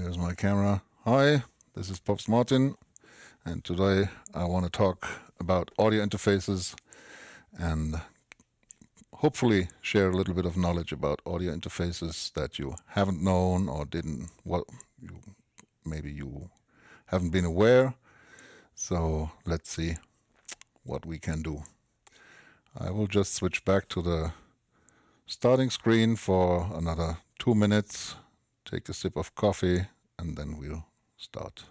There's my camera. Hi, this is Pops Martin, and today I want to talk about audio interfaces and hopefully share a little bit of knowledge about audio interfaces that you haven't known or maybe you haven't been aware. So let's see what we can do. I will just switch back to the starting screen for another 2 minutes, take a sip of coffee, and then we'll start.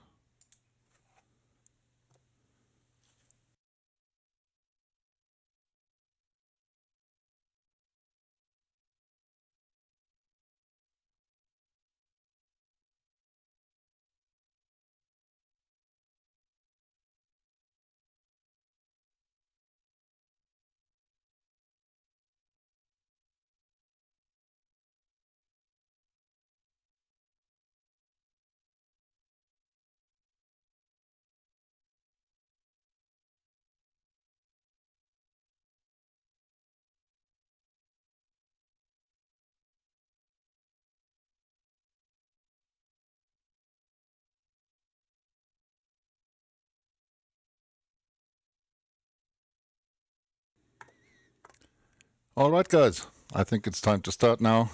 All right, guys, I think it's time to start now.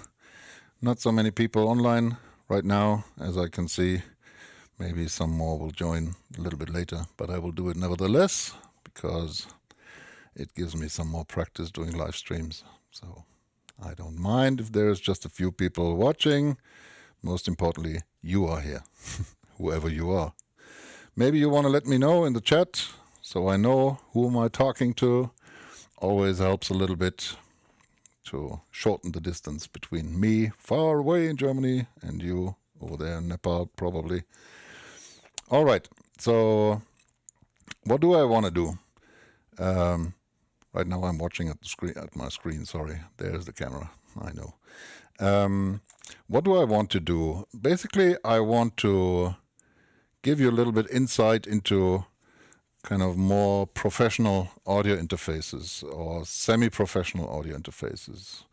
Not so many people online right now, as I can see. Maybe some more will join a little bit later, but I will do it nevertheless because it gives me some more practice doing live streams. So I don't mind if there's just a few people watching. Most importantly, you are here, whoever you are. Maybe you want to let me know in the chat so I know who am I talking to. Always helps a little bit to shorten the distance between me far away in Germany and you over there in Nepal probably. All right, so what do I want to do? Right now I'm watching at my screen, sorry. There's the camera, I know. What do I want to do? Basically, I want to give you a little bit insight into kind of more professional audio interfaces or semi-professional audio interfaces.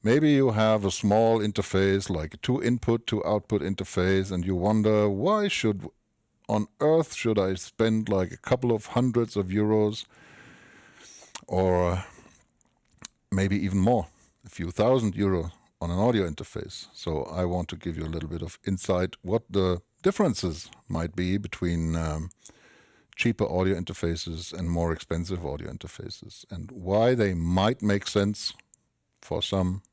Maybe you have a small interface like a 2-input, 2-output interface, and you wonder why on earth should I spend like a couple of hundreds of euros or maybe even more, a few thousand euro on an audio interface. So I want to give you a little bit of insight what the differences might be between cheaper audio interfaces and more expensive audio interfaces, and why they might make sense for some,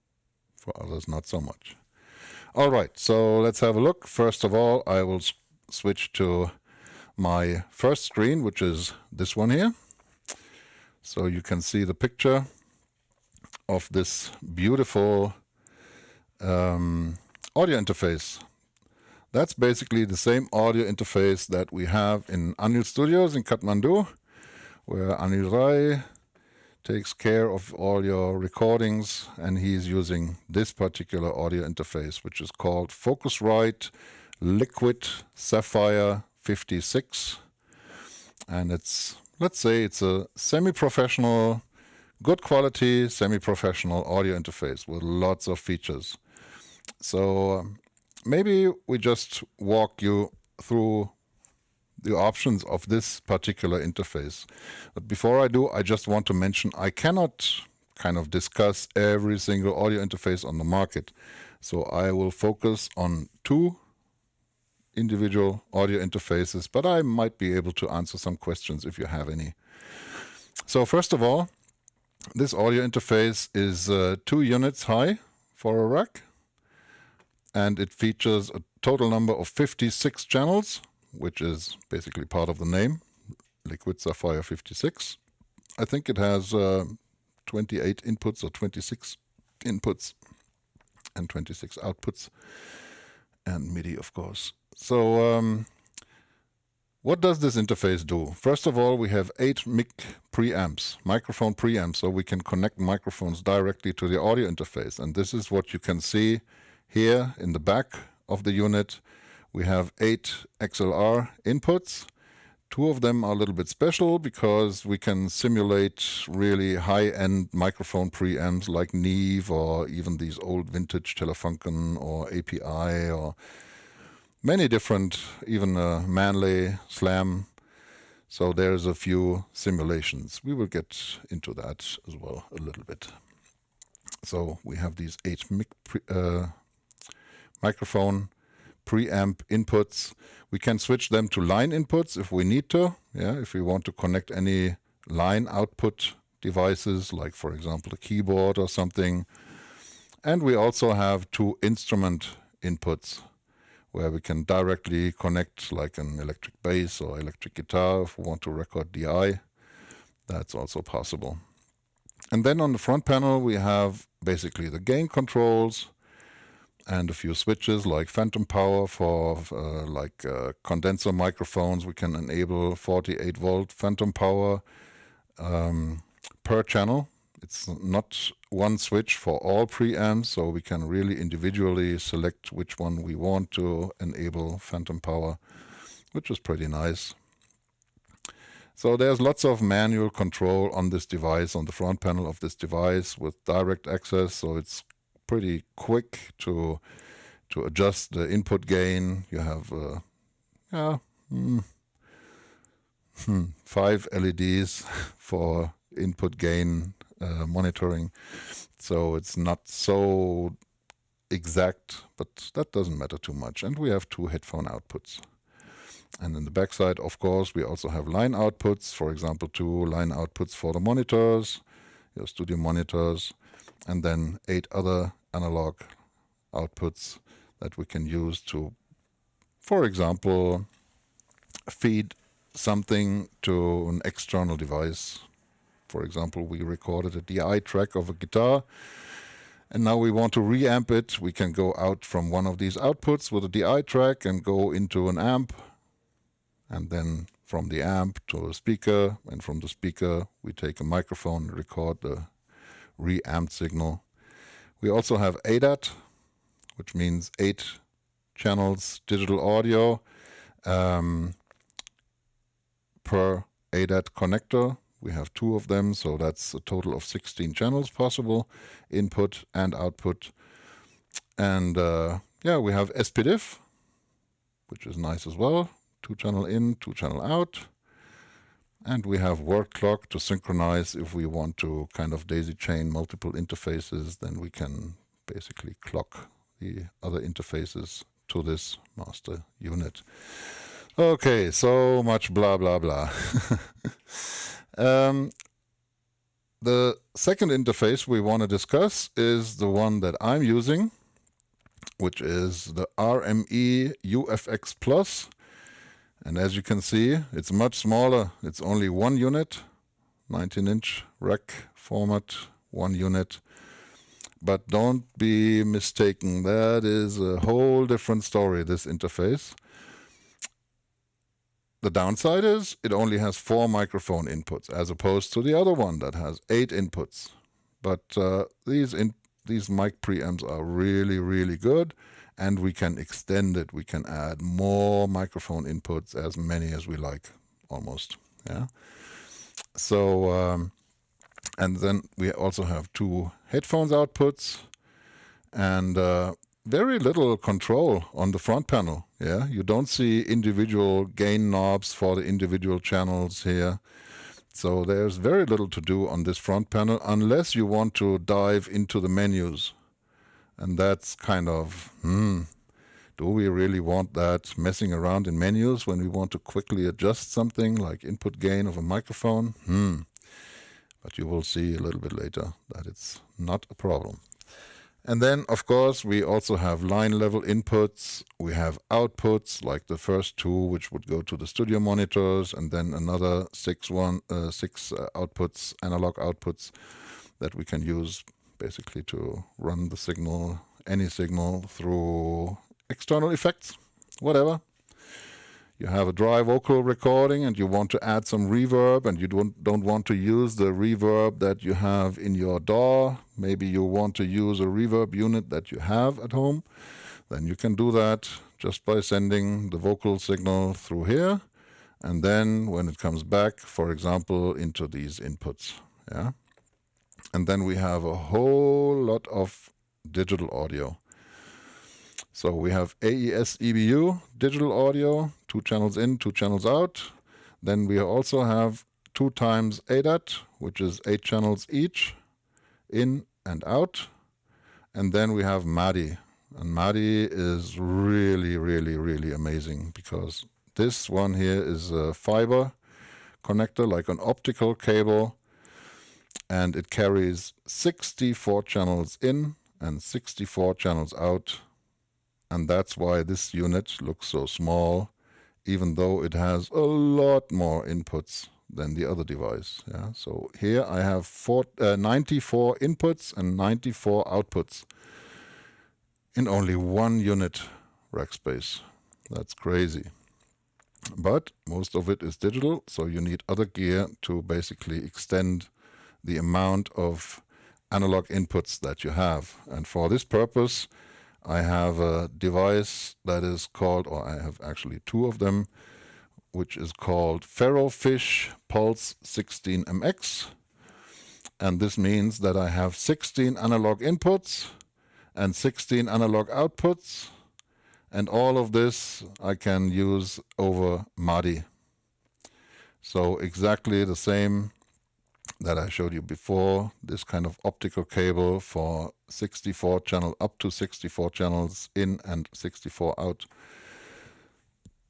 for others not so much. All right, so let's have a look. First of all, I will switch to my first screen, which is this one here. So you can see the picture of this beautiful audio interface. That's basically the same audio interface that we have in Anil Studios in Kathmandu, where Anil Rai takes care of all your recordings, and he's using this particular audio interface, which is called Focusrite Liquid Sapphire 56. And let's say it's a semi-professional, good quality semi-professional audio interface with lots of features. So maybe we just walk you through the options of this particular interface. But before I do, I just want to mention I cannot kind of discuss every single audio interface on the market. So I will focus on 2 individual audio interfaces, but I might be able to answer some questions if you have any. So first of all, this audio interface is 2 units high for a rack. And it features a total number of 56 channels, which is basically part of the name, Liquid Sapphire 56. I think it has 28 inputs or 26 inputs and 26 outputs, and MIDI, of course. So what does this interface do? First of all, we have 8 microphone preamps, so we can connect microphones directly to the audio interface. And this is what you can see here in the back of the unit. We have 8 XLR inputs. 2 of them are a little bit special because we can simulate really high-end microphone preamps like Neve or even these old vintage Telefunken or API or many different, even Manley, Slam. So there's a few simulations. We will get into that as well a little bit. So we have these 8 microphone preamp inputs. We can switch them to line inputs if we need to. Yeah, if we want to connect any line output devices, like for example a keyboard or something. And we also have 2 instrument inputs where we can directly connect like an electric bass or electric guitar if we want to record DI. That's also possible. And then on the front panel we have basically the gain controls and a few switches like phantom power for condenser microphones. We can enable 48 volt phantom power per channel. It's not one switch for all preamps, so we can really individually select which one we want to enable phantom power, which is pretty nice. So there's lots of manual control on this device, on the front panel of this device with direct access, so it's pretty quick to adjust the input gain. You have 5 LEDs for input gain monitoring, so it's not so exact, but that doesn't matter too much. And we have 2 headphone outputs. And in the backside, of course, we also have line outputs, for example 2 line outputs for the monitors, your studio monitors, and then 8 other analog outputs that we can use to, for example, feed something to an external device. For example, we recorded a DI track of a guitar, and now we want to reamp it. We can go out from one of these outputs with a DI track and go into an amp, and then from the amp to a speaker, and from the speaker we take a microphone and record the reamped signal. We also have ADAT, which means 8 channels digital audio per ADAT connector. We have 2 of them, so that's a total of 16 channels possible, input and output. And we have SPDIF, which is nice as well. 2 channel in, 2 channel out. And we have word clock to synchronize. If we want to kind of daisy chain multiple interfaces, then we can basically clock the other interfaces to this master unit. Okay, so much blah blah blah. The second interface we want to discuss is the one that I'm using, which is the RME UFX Plus. And as you can see, it's much smaller. It's only 1 unit, 19-inch rack format, 1 unit. But don't be mistaken, that is a whole different story, this interface. The downside is it only has 4 microphone inputs, as opposed to the other one that has 8 inputs. But these mic preamps are really, really good, and we can extend it. We can add more microphone inputs, as many as we like, almost. Yeah. So, and then we also have 2 headphones outputs, and very little control on the front panel. Yeah, you don't see individual gain knobs for the individual channels here. So there's very little to do on this front panel unless you want to dive into the menus. And that's kind of, do we really want that messing around in menus when we want to quickly adjust something like input gain of a microphone? But you will see a little bit later that it's not a problem. And then, of course, we also have line level inputs. We have outputs, like the first 2, which would go to the studio monitors, and then another 6 outputs, analog outputs, that we can use basically to run the signal, any signal, through external effects, whatever. You have a dry vocal recording and you want to add some reverb, and you don't want to use the reverb that you have in your DAW. Maybe you want to use a reverb unit that you have at home. Then you can do that just by sending the vocal signal through here, and then when it comes back, for example, into these inputs. Yeah. And then we have a whole lot of digital audio. So we have AES EBU, digital audio, 2 channels in, 2 channels out. Then we also have 2 times ADAT, which is 8 channels each, in and out. And then we have MADI. And MADI is really, really, really amazing, because this one here is a fiber connector, like an optical cable, and it carries 64 channels in and 64 channels out. And that's why this unit looks so small, even though it has a lot more inputs than the other device. Yeah. So here I have 94 inputs and 94 outputs in only one unit rack space. That's crazy. But most of it is digital, so you need other gear to basically extend the amount of analog inputs that you have. And for this purpose, I have a device that is called, or I have actually 2 of them, which is called Ferrofish Pulse 16MX. And this means that I have 16 analog inputs and 16 analog outputs. And all of this I can use over MADI. So exactly the same that I showed you before, this kind of optical cable for 64 channel, up to 64 channels in and 64 out.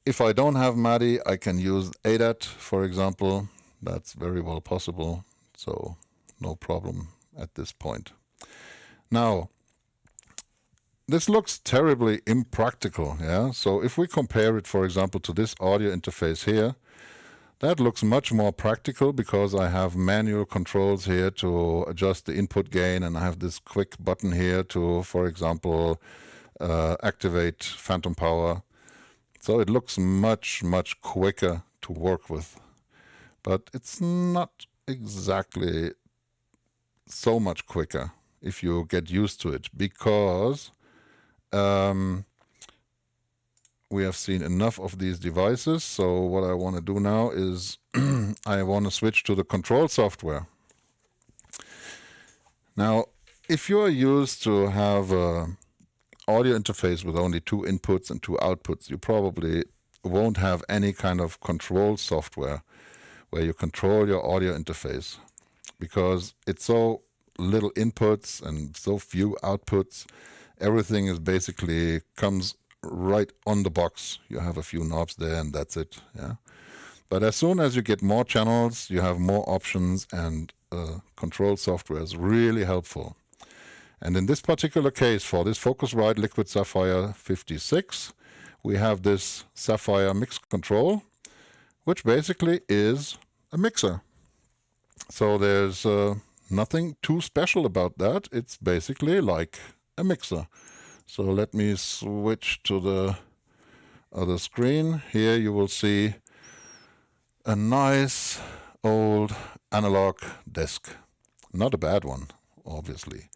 If I don't have MADI, I can use ADAT, for example. That's very well possible, so no problem at this point. Now, this looks terribly impractical, yeah? So if we compare it, for example, to this audio interface here, that looks much more practical, because I have manual controls here to adjust the input gain, and I have this quick button here to, for example, activate phantom power. So it looks much, much quicker to work with. But it's not exactly so much quicker if you get used to it, because we have seen enough of these devices. So what I want to do now is I want to switch to the control software. Now, if you are used to have an audio interface with only 2 inputs and 2 outputs, you probably won't have any kind of control software where you control your audio interface, because it's so little inputs and so few outputs. Everything is basically comes right on the box. You have a few knobs there and that's it. Yeah. But as soon as you get more channels, you have more options, and control software is really helpful. And in this particular case, for this Focusrite Liquid Sapphire 56, we have this Sapphire mix control, which basically is a mixer. So there's nothing too special about that. It's basically like a mixer. So let me switch to the other screen. Here you will see a nice old analog disc. Not a bad one, obviously.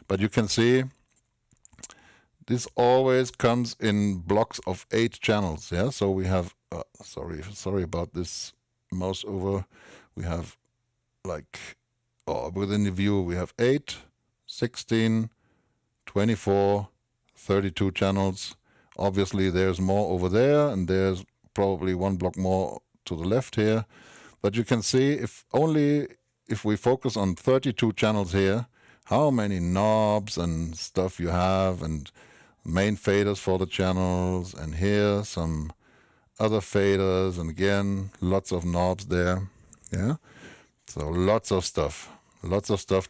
But you can see this always comes in blocks of 8 channels. Yeah, so we have, sorry about this mouse over. We have like, within the view, we have 8, 16, 24, 32 channels. Obviously, there's more over there, and there's probably 1 block more to the left here. But you can see if we focus on 32 channels here, how many knobs and stuff you have, and main faders for the channels, and here some other faders, and again, lots of knobs there. Yeah, so lots of stuff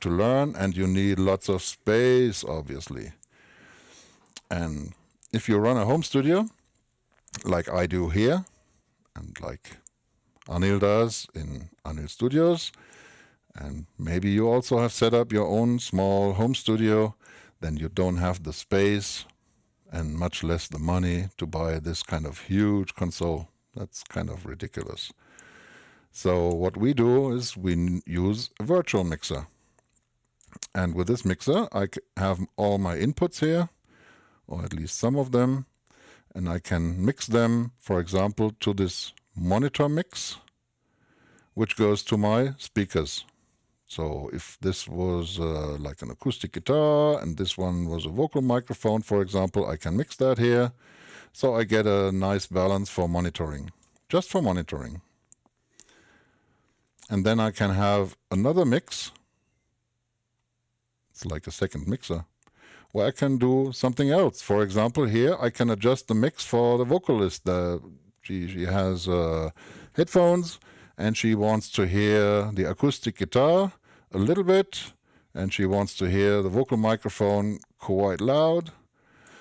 to learn, and you need lots of space, obviously. And if you run a home studio, like I do here, and like Anil does in Anil Studios, and maybe you also have set up your own small home studio, then you don't have the space and much less the money to buy this kind of huge console. That's kind of ridiculous. So what we do is we use a virtual mixer. And with this mixer, I have all my inputs here, or at least some of them, and I can mix them, for example, to this monitor mix, which goes to my speakers. So if this was like an acoustic guitar and this one was a vocal microphone, for example, I can mix that here. So I get a nice balance for monitoring, just for monitoring. And then I can have another mix. It's like a second mixer, where I can do something else. For example, here I can adjust the mix for the vocalist. She has headphones and she wants to hear the acoustic guitar a little bit, and she wants to hear the vocal microphone quite loud.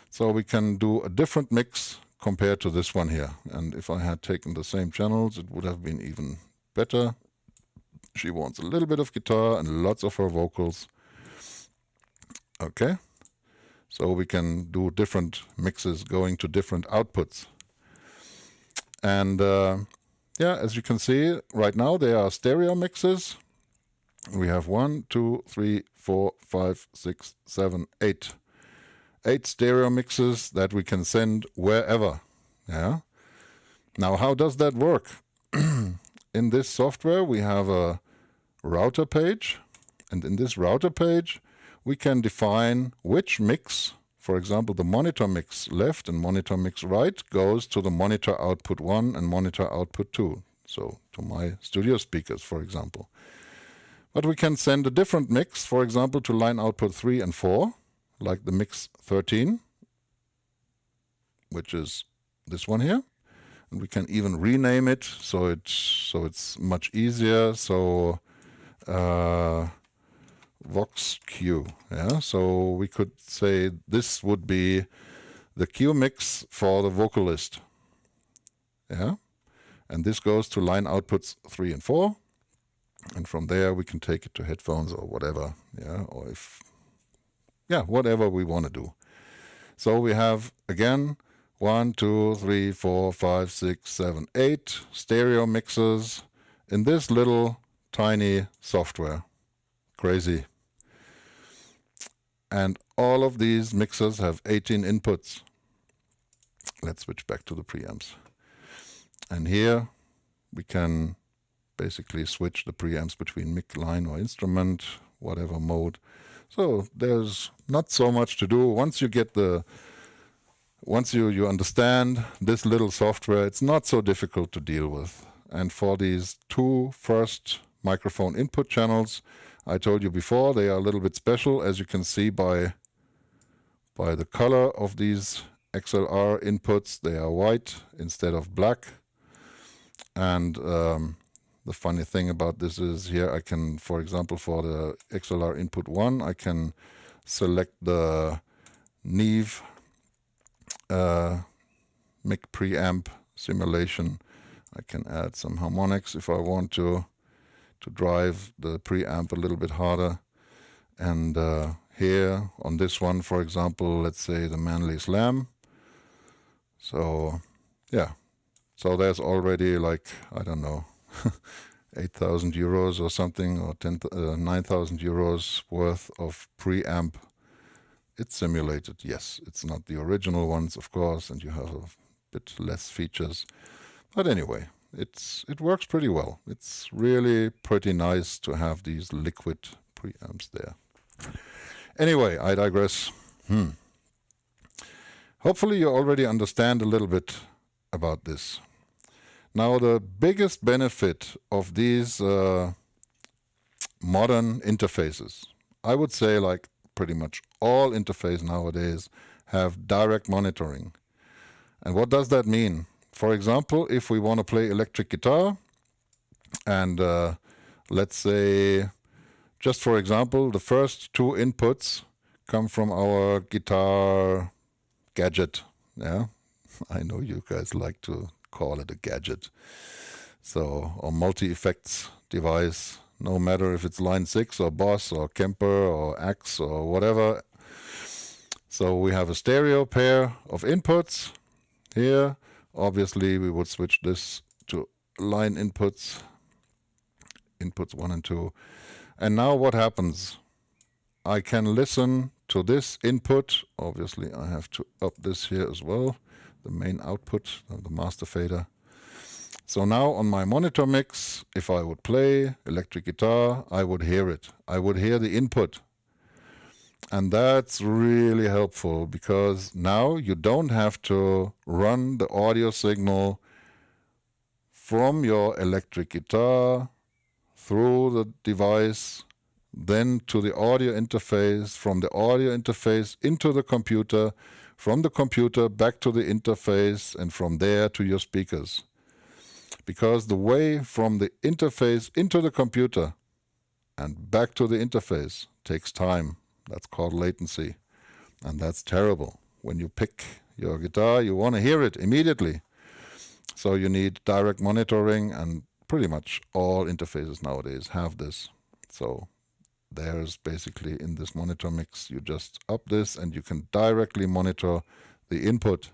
So we can do a different mix compared to this one here. And if I had taken the same channels, it would have been even better. She wants a little bit of guitar and lots of her vocals. Okay, so we can do different mixes going to different outputs. And yeah, as you can see, right now they are stereo mixes. We have 1, 2, 3, 4, 5, 6, 7, 8. 8 stereo mixes that we can send wherever. Yeah. Now, how does that work? In this software, we have a router page. And in this router page, we can define which mix, for example, the monitor mix left and monitor mix right, goes to the monitor output 1 and monitor output 2. So to my studio speakers, for example. But we can send a different mix, for example, to line output 3 and 4, like the mix 13, which is this one here. And we can even rename it so it's much easier. So Vox Q. Yeah, so we could say this would be the Q mix for the vocalist. Yeah, and this goes to line outputs 3 and 4. And from there we can take it to headphones or whatever. Yeah, or whatever we want to do. So we have again 1, 2, 3, 4, 5, 6, 7, 8 stereo mixes in this little tiny software. Crazy. And all of these mixers have 18 inputs. Let's switch back to the preamps. And here we can basically switch the preamps between mic, line, or instrument, whatever mode. So there's not so much to do. Once you understand this little software, it's not so difficult to deal with. And for these 2 first microphone input channels, I told you before, they are a little bit special, as you can see by the color of these XLR inputs. They are white instead of black. And the funny thing about this is here I can, for example, for the XLR input 1, I can select the Neve mic preamp simulation. I can add some harmonics if I want to drive the preamp a little bit harder. And here on this one, for example, let's say the Manley Slam. So yeah, so there's already like, I don't know, 8,000 euros or something, or 9,000 euros worth of preamp. It's simulated, yes. It's not the original ones, of course, and you have a bit less features. But anyway, it works pretty well. It's really pretty nice to have these liquid preamps there. Anyway, I digress. Hopefully you already understand a little bit about this. Now, the biggest benefit of these modern interfaces, I would say like pretty much all interfaces nowadays have direct monitoring. And what does that mean? For example, if we want to play electric guitar, and let's say, just for example, the first 2 inputs come from our guitar gadget. Yeah, I know you guys like to call it a gadget. So, or multi-effects device, no matter if it's line 6 or Boss or Kemper or Axe or whatever. So we have a stereo pair of inputs here. Obviously we would switch this to line inputs 1 and 2. And now what happens? I can listen to this input. Obviously I have to up this here as well, the main output, the master fader. So now on my monitor mix, if I would play electric guitar, I would hear it. I would hear the input. And that's really helpful because now you don't have to run the audio signal from your electric guitar through the device, then to the audio interface, from the audio interface into the computer, from the computer back to the interface, and from there to your speakers. Because the way from the interface into the computer and back to the interface takes time. That's called latency. And that's terrible. When you pick your guitar, you want to hear it immediately. So you need direct monitoring, and pretty much all interfaces nowadays have this. So there's basically in this monitor mix, you just up this and you can directly monitor the input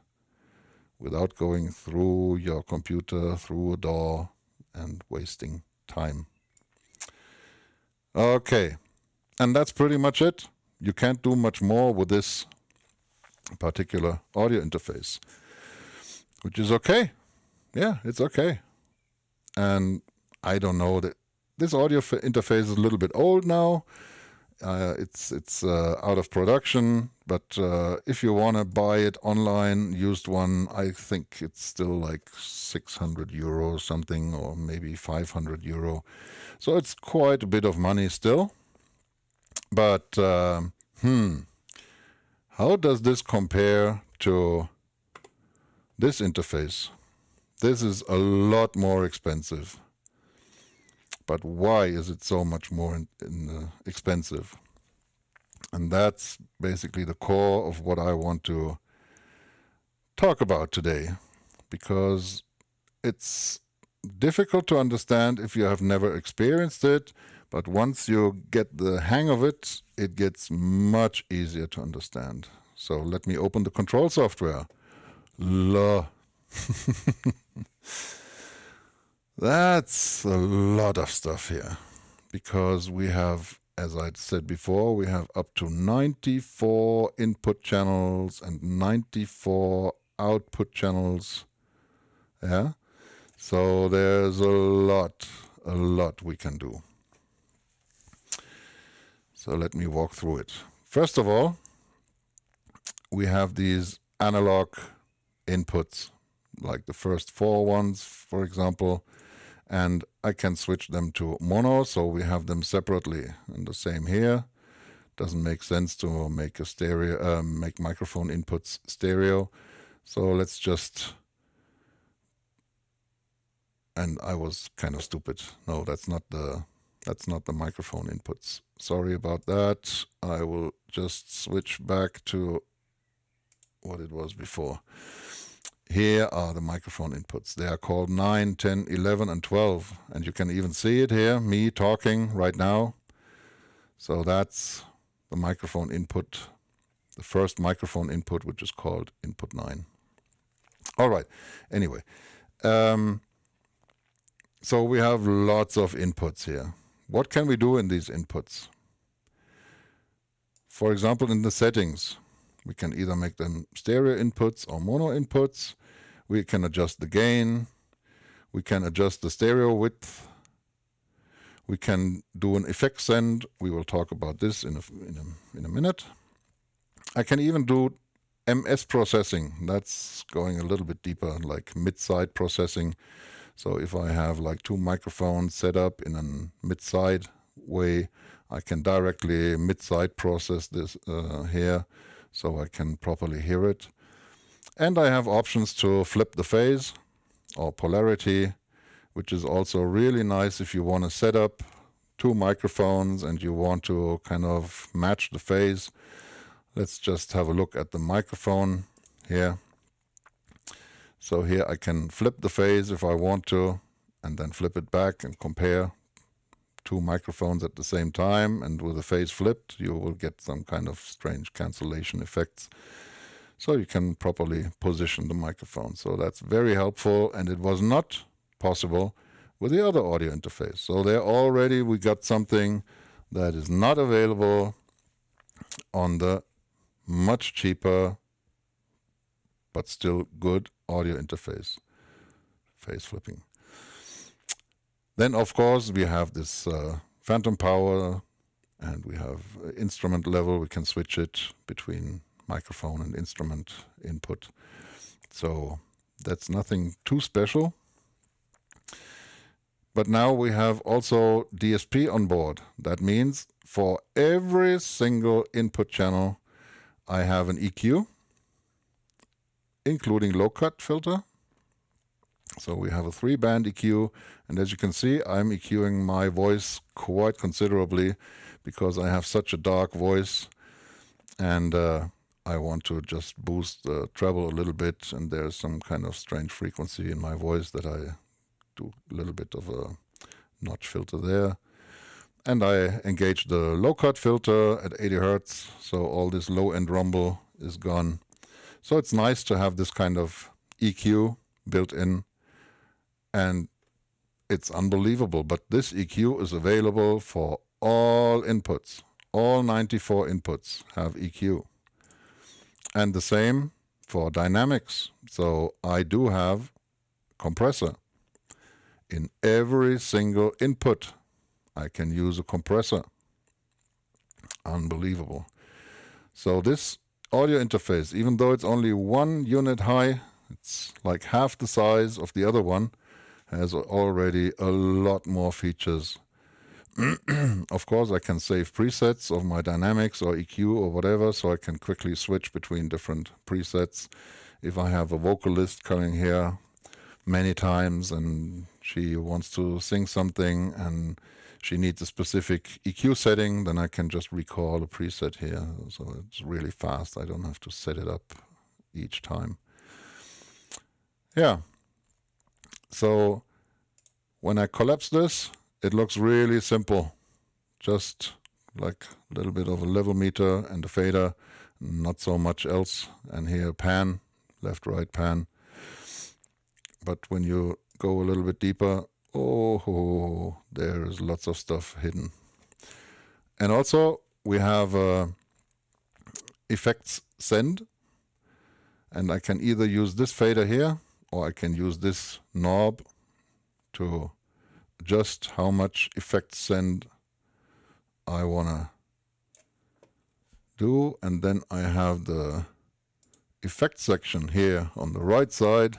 without going through your computer, through a DAW, and wasting time. Okay, and that's pretty much it. You can't do much more with this particular audio interface, which is okay. Yeah, it's okay. And I don't know, that this audio interface is a little bit old now. It's out of production, but if you want to buy it online, used one, I think it's still like 600 euro something, or maybe 500 euro. So it's quite a bit of money still. But how does this compare to this interface? This is a lot more expensive. But why is it so much more expensive? And that's basically the core of what I want to talk about today, because it's difficult to understand if you have never experienced it, but once you get the hang of it, it gets much easier to understand. So let me open the control software. That's a lot of stuff here, because we have, as I said before, we have up to 94 input channels and 94 output channels. Yeah, so there's a lot we can do. So let me walk through it. First of all, we have these analog inputs, like the first 4 ones, for example, and I can switch them to mono, so we have them separately. And the same here. Doesn't make sense to make a stereo, make microphone inputs stereo. So let's just, and I was kind of stupid. No, that's not the microphone inputs. Sorry about that. I will just switch back to what it was before. Here are the microphone inputs. They are called 9, 10, 11, and 12. And you can even see it here, me talking right now. So that's the microphone input, the first microphone input, which is called input 9. All right, anyway. So we have lots of inputs here. What can we do in these inputs? For example, in the settings, we can either make them stereo inputs or mono inputs. We can adjust the gain. We can adjust the stereo width. We can do an effect send. We will talk about this in a minute. I can even do MS processing. That's going a little bit deeper, like mid-side processing. So if I have like 2 microphones set up in a mid-side way, I can directly mid-side process this here, so I can properly hear it. And I have options to flip the phase or polarity, which is also really nice if you want to set up 2 microphones and you want to kind of match the phase. Let's just have a look at the microphone here. So here I can flip the phase if I want to, and then flip it back and compare 2 microphones at the same time. And with the phase flipped, you will get some kind of strange cancellation effects. So you can properly position the microphone. So that's very helpful, and it was not possible with the other audio interface. So there already we got something that is not available on the much cheaper but still good audio interface, phase flipping. Then, of course, we have this phantom power, and we have instrument level. We can switch it between microphone and instrument input. So that's nothing too special. But now we have also DSP on board. That means for every single input channel, I have an EQ, including low-cut filter. So we have a 3-band EQ, and as you can see, I'm EQing my voice quite considerably because I have such a dark voice, and I want to just boost the treble a little bit, and there's some kind of strange frequency in my voice that I do a little bit of a notch filter there. And I engage the low-cut filter at 80 Hertz, so all this low-end rumble is gone. So it's nice to have this kind of EQ built in, and it's unbelievable. But this EQ is available for all inputs. All 94 inputs have EQ. And the same for dynamics. So I do have compressor. In every single input, I can use a compressor. Unbelievable. So this audio interface, even though it's only 1 unit high, it's like half the size of the other one, has already a lot more features. Of course, I can save presets of my dynamics or EQ or whatever, so I can quickly switch between different presets. If I have a vocalist coming here many times and she wants to sing something and she needs a specific EQ setting, then I can just recall a preset here. So it's really fast. I don't have to set it up each time. Yeah. So when I collapse this, it looks really simple. Just like a little bit of a level meter and a fader, not so much else. And here pan, left, right pan. But when you go a little bit deeper, oh, there is lots of stuff hidden. And also we have effects send, and I can either use this fader here or I can use this knob to adjust how much effect send I wanna do. And then I have the effect section here on the right side,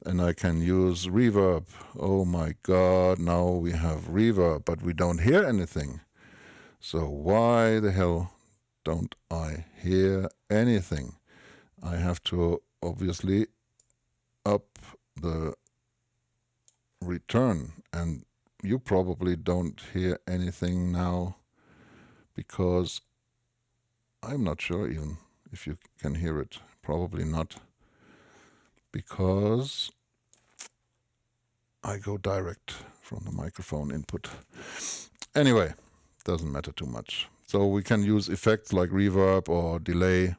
and I can use reverb. Oh my God, now we have reverb, but we don't hear anything. So why the hell don't I hear anything? I have to obviously up the return, and you probably don't hear anything now because I'm not sure even if you can hear it. Probably not, because I go direct from the microphone input. Anyway, doesn't matter too much. So we can use effects like reverb or delay,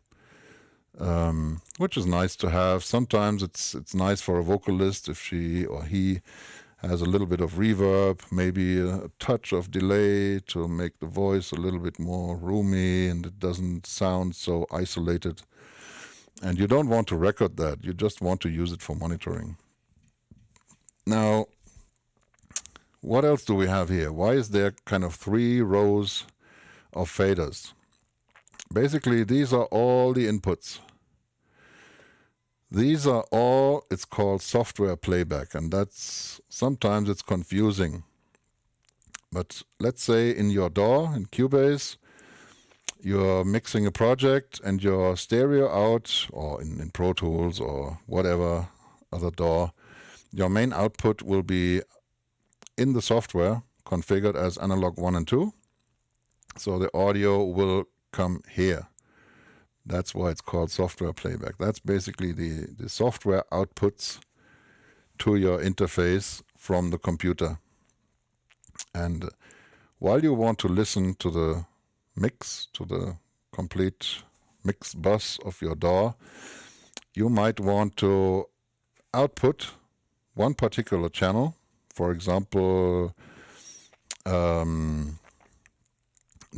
which is nice to have. Sometimes it's nice for a vocalist if she or he has a little bit of reverb, maybe a touch of delay to make the voice a little bit more roomy and it doesn't sound so isolated. And you don't want to record that, you just want to use it for monitoring. Now, what else do we have here? Why is there kind of 3 rows of faders? Basically, these are all the inputs. These are all, it's called software playback, and that's, sometimes it's confusing. But let's say in your DAW, in Cubase, you're mixing a project and your stereo out, or in Pro Tools or whatever other DAW, your main output will be in the software configured as analog 1 and 2. So the audio will come here. That's why it's called software playback. That's basically the software outputs to your interface from the computer. And while you want to listen to the mix, to the complete mix bus of your DAW, you might want to output one particular channel. For example,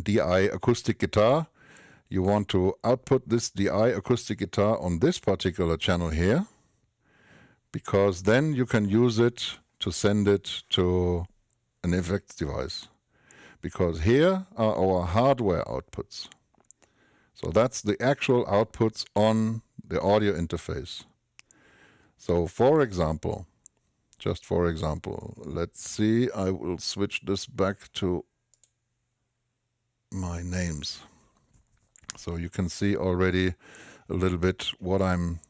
DI acoustic guitar. You want to output this DI acoustic guitar on this particular channel here, because then you can use it to send it to an effects device, because here are our hardware outputs. So that's the actual outputs on the audio interface. So for example, just for example, let's see, I will switch this back to my names. So you can see already a little bit what I'm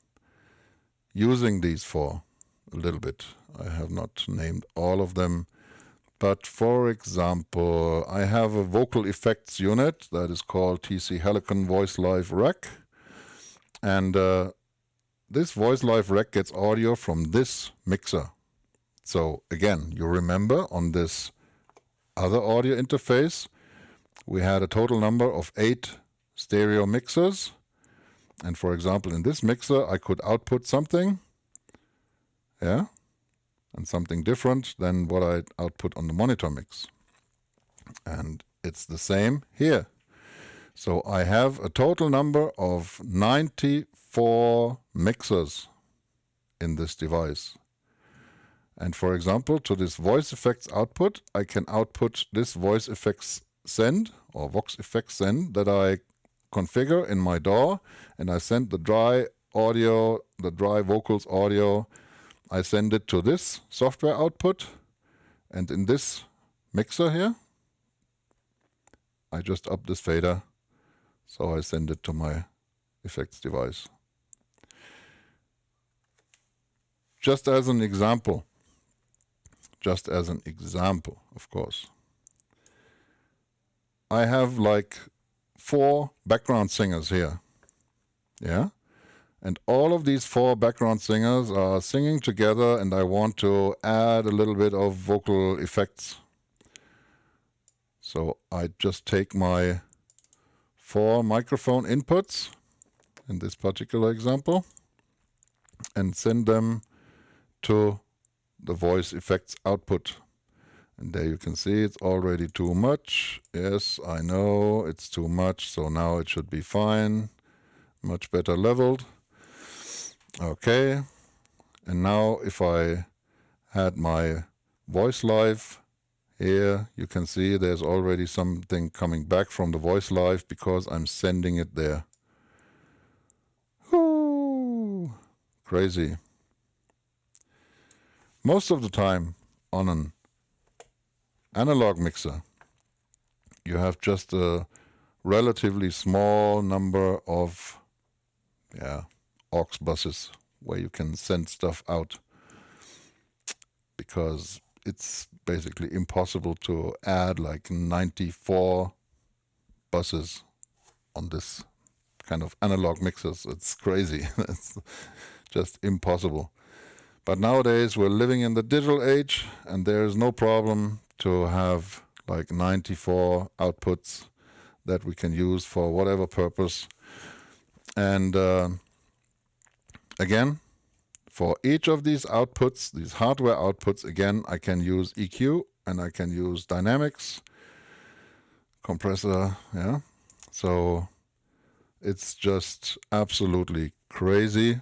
using these for, a little bit. I have not named all of them, but for example, I have a vocal effects unit that is called TC Helicon Voice Live Rec, and this Voice Live Rec gets audio from this mixer. So again, you remember on this other audio interface, we had a total number of 8 stereo mixers. And for example, in this mixer, I could output something, yeah, and something different than what I output on the monitor mix. And it's the same here. So I have a total number of 94 mixers in this device. And for example, to this voice effects output, I can output this voice effects send or Vox effects send that I configure in my DAW, and I send the dry audio, the dry vocals audio, I send it to this software output, and in this mixer here, I just up this fader, so I send it to my effects device. Just as an example, of course, I have like 4 background singers here, yeah? And all of these 4 background singers are singing together, and I want to add a little bit of vocal effects. So I just take my 4 microphone inputs, in this particular example, and send them to the voice effects output. And there you can see it's already too much. Yes, I know it's too much, so now it should be fine. Much better leveled. Okay, and now if I had my voice live here, you can see there's already something coming back from the voice live because I'm sending it there. Whoo! Crazy. Most of the time on an analog mixer, you have just a relatively small number of aux buses where you can send stuff out, because it's basically impossible to add like 94 buses on this kind of analog mixers. It's crazy. It's just impossible. But nowadays we're living in the digital age, and there is no problem to have like 94 outputs that we can use for whatever purpose. And again, for each of these outputs, these hardware outputs, again, I can use EQ and I can use dynamics, compressor, yeah. So it's just absolutely crazy.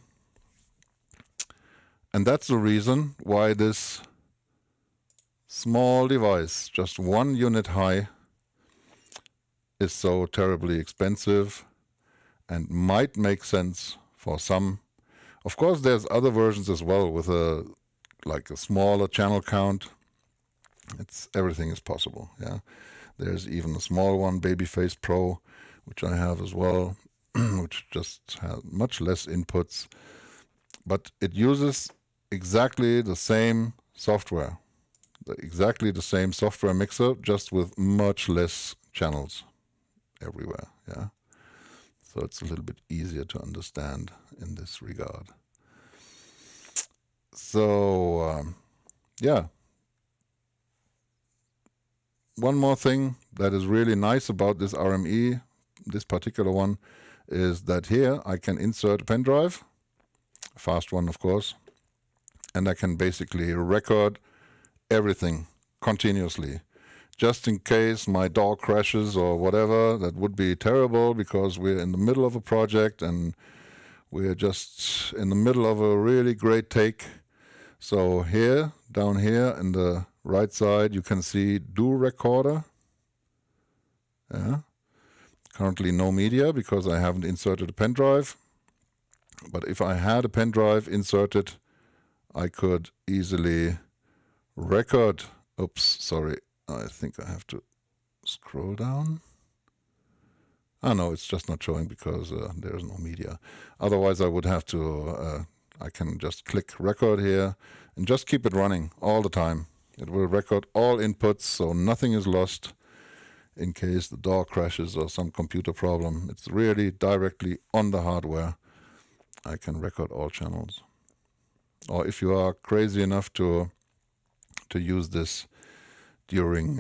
And that's the reason why this small device, just 1 unit high, is so terribly expensive and might make sense for some. Of course, there's other versions as well with a smaller channel count. Everything is possible, yeah. There's even a small one, Babyface Pro, which I have as well, which just has much less inputs, but it uses exactly the same software, exactly the same software mixer, just with much less channels everywhere, yeah. So it's a little bit easier to understand in this regard. So, yeah. One more thing that is really nice about this RME, this particular one, is that here I can insert a pen drive, a fast one of course, and I can basically record everything continuously. Just in case my DAW crashes or whatever, that would be terrible because we're in the middle of a project and we're just in the middle of a really great take. So here, down here in the right side, you can see Do Recorder. Yeah. Currently no media because I haven't inserted a pen drive. But if I had a pen drive inserted, I could easily record. Oops, sorry. I think I have to scroll down. No, it's just not showing because there is no media. Otherwise, I would have to, I can just click record here and just keep it running all the time. It will record all inputs, so nothing is lost in case the DAW crashes or some computer problem. It's really directly on the hardware. I can record all channels. Or if you are crazy enough to use this during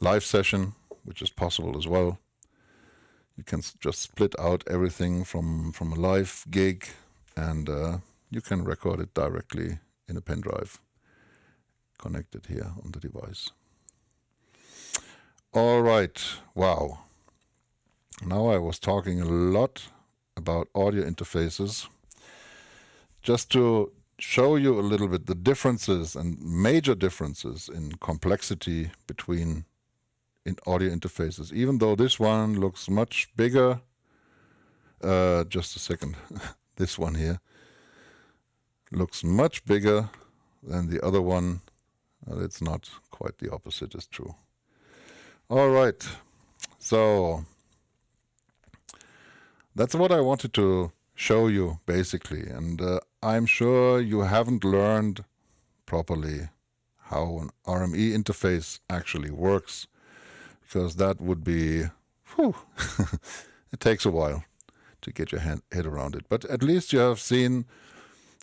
live session, which is possible as well, you can just split out everything from a live gig, and you can record it directly in a pen drive connected here on the device. All right, wow. Now I was talking a lot about audio interfaces. Just to show you a little bit the differences and major differences in complexity between audio interfaces. Even though this one looks much bigger, just a second, this one here looks much bigger than the other one. Well, it's not quite the opposite, is true. All right, so that's what I wanted to show you basically, and I'm sure you haven't learned properly how an RME interface actually works, because that would be, it takes a while to get your head around it. But at least you have seen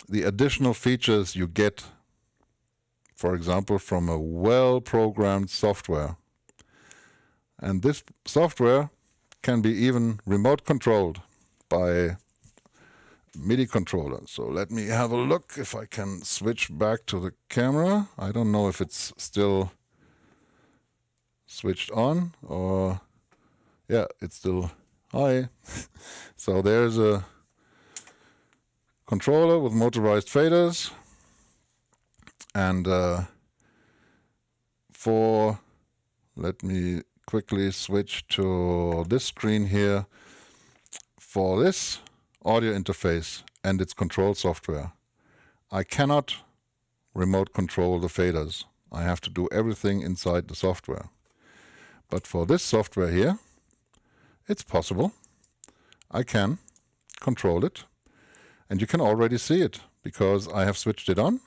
the additional features you get, for example, from a well-programmed software. And this software can be even remote controlled by MIDI controller. So let me have a look if I can switch back to the camera. I don't know if it's still switched on or, yeah, it's still, hi. So there's a controller with motorized faders, and let me quickly switch to this screen here. For this audio interface and its control software, I cannot remote control the faders. I have to do everything inside the software. But for this software here, it's possible. I can control it, and you can already see it because I have switched it on.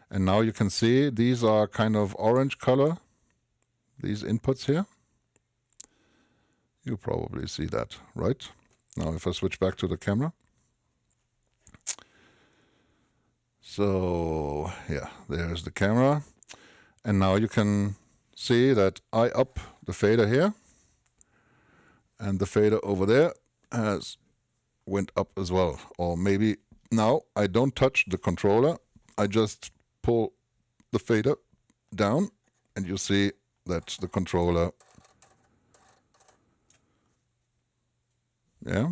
And now you can see these are kind of orange color, these inputs here. You probably see that, right? Now if I switch back to the camera. So yeah, there's the camera. And now you can see that I up the fader here, and the fader over there has went up as well. Or maybe now I don't touch the controller, I just pull the fader down, and you see that the controller, yeah,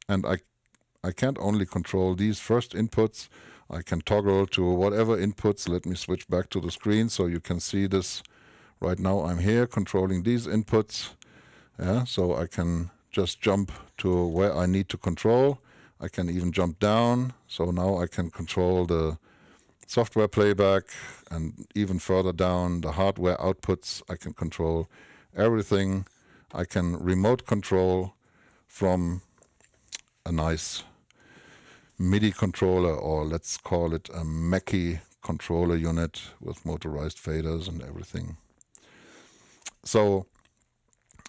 and I can't only control these first inputs, I can toggle to whatever inputs. Let me switch back to the screen so you can see this. Right now I'm here controlling these inputs, yeah, so I can just jump to where I need to control. I can even jump down, so now I can control the software playback, and even further down the hardware outputs. I can control everything. I can remote control from a nice MIDI controller, or let's call it a Mackie controller unit with motorized faders and everything. So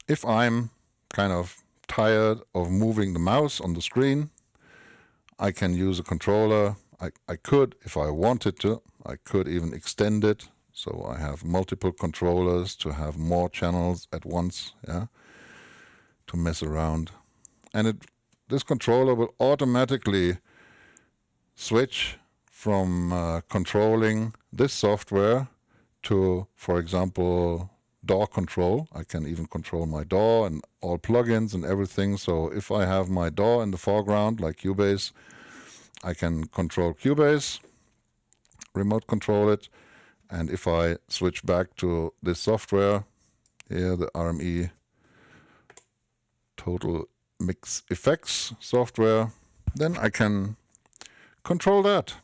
if I'm kind of tired of moving the mouse on the screen, I can use a controller. I could, if I wanted to, I could even extend it. So I have multiple controllers to have more channels at once, yeah, to mess around. And this controller will automatically switch from controlling this software to, for example, DAW control. I can even control my DAW and all plugins and everything. So if I have my DAW in the foreground, like Cubase, I can control Cubase, remote control it, and if I switch back to this software, here the RME Total Mix Effects software, then I can control that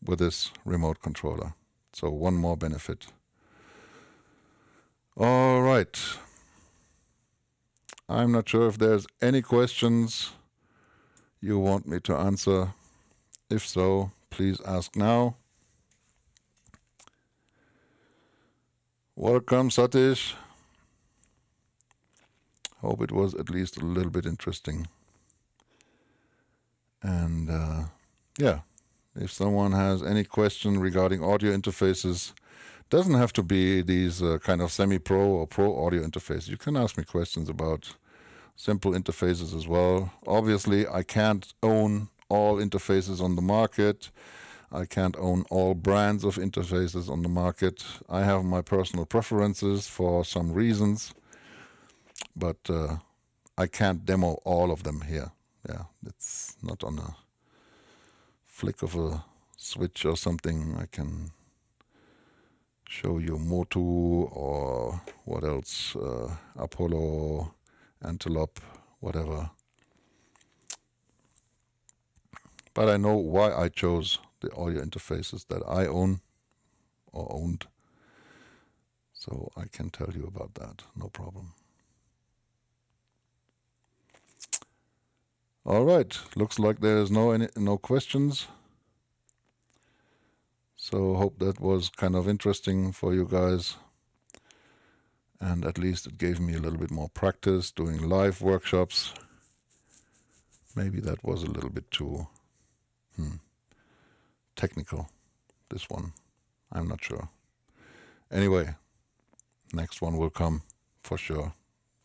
with this remote controller. So one more benefit. All right. I'm not sure if there's any questions you want me to answer. If so, please ask now. Welcome, Satish. Hope it was at least a little bit interesting. And yeah, if someone has any question regarding audio interfaces, doesn't have to be these kind of semi-pro or pro audio interfaces. You can ask me questions about simple interfaces as well. Obviously, I can't own all interfaces on the market. I can't own all brands of interfaces on the market. I have my personal preferences for some reasons, but I can't demo all of them here. Yeah, it's not on a flick of a switch or something. I can show you Motu or what else, Apollo, Antelope, whatever. But I know why I chose the audio interfaces that I own or owned. So I can tell you about that, no problem. All right, looks like there's no questions. So hope that was kind of interesting for you guys. And at least it gave me a little bit more practice doing live workshops. Maybe that was a little bit too technical, this one. I'm not sure. Anyway, next one will come for sure.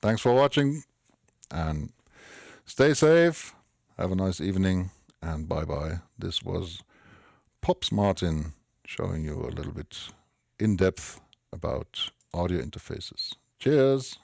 Thanks for watching and stay safe. Have a nice evening and bye-bye. This was Pops Martin showing you a little bit in depth about audio interfaces. Cheers.